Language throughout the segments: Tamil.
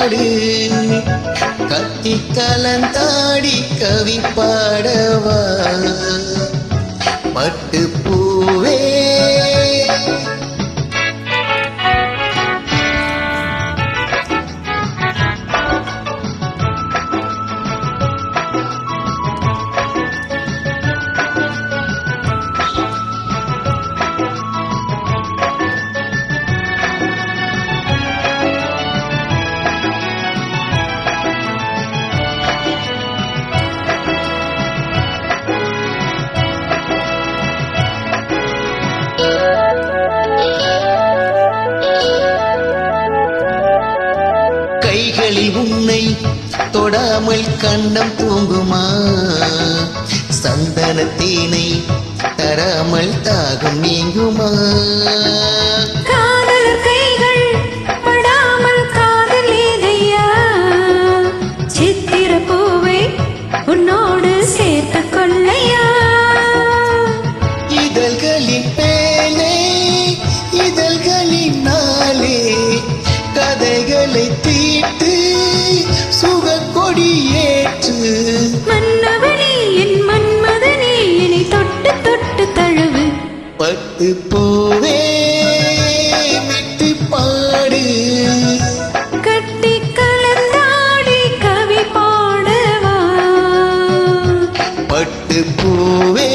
பாடு கத்தி கலந்தாடி கவி பாடவா பட்டு பூவே கைகளில் உன்னை தொடாமல் கண்ணம் தூங்குமா சந்தனத்தேனை தராமல் தாகம் நீங்குமா காதலர் கைகள் படாமல் காதல் ஏதையா சித்திர பூவை உன்னோடு சேர்த்து கொள்ளையா இதழ்களின் மேலே இதழ்களின் நாளே கதைகளை தீட்டு சுக கொடியேற்று மன்னவனே என் மன்மதனே என்னை தொட்டு தொட்டு தழுவு பட்டு பூவே விட்டு பாடு கட்டி கலந்தாடி கவி பாடவா பட்டு பூவே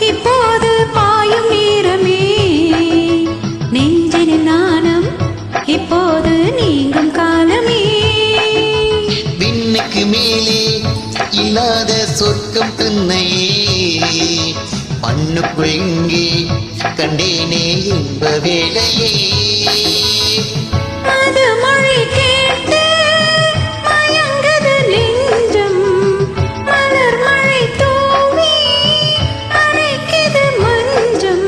இப்போது பாயும் நேரமே நெஞ்சினில் நாணம் இப்போது நீங்கும் காலமே விண்ணுக்கு மேலே இல்லாத சொர்க்கம் தன்னையே மண்ணுக்குள் இங்கே கண்டேனே இன்ப வேளையே அது மொழி கேட்டு மயங்குது நெஞ்சம் மலர் மழை தூவி அணைக்குது மஞ்சம்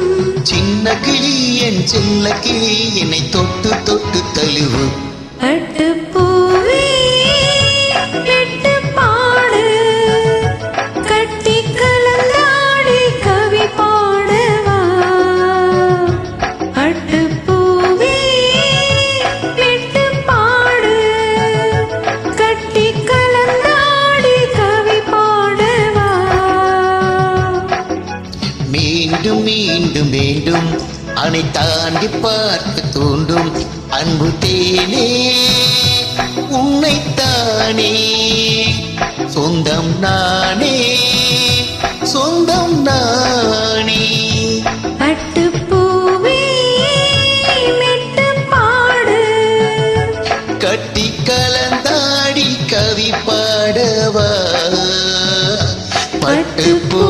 சின்ன கிளி என் சின்ன கிளி என்னை தொட்டு தொட்டு தழுவு பட்டு பூவே விட்டு பாடு கட்டி கலந்தாடி கவி பாடவா பட்டு பூவே விட்டு பாடு கட்டி கலந்தாடி கவி பாடவா மீண்டும் மீண்டும் வேண்டும் அணை தாண்டி பார்க்க தூண்டும் அன்பு தேனே உன்னைத்தானே சொந்தம் நானே சொந்தம் நானே பட்டு பூவே விட்டு பாடு கட்டி கலந்தாடி கவி பாடவா பட்டு பூ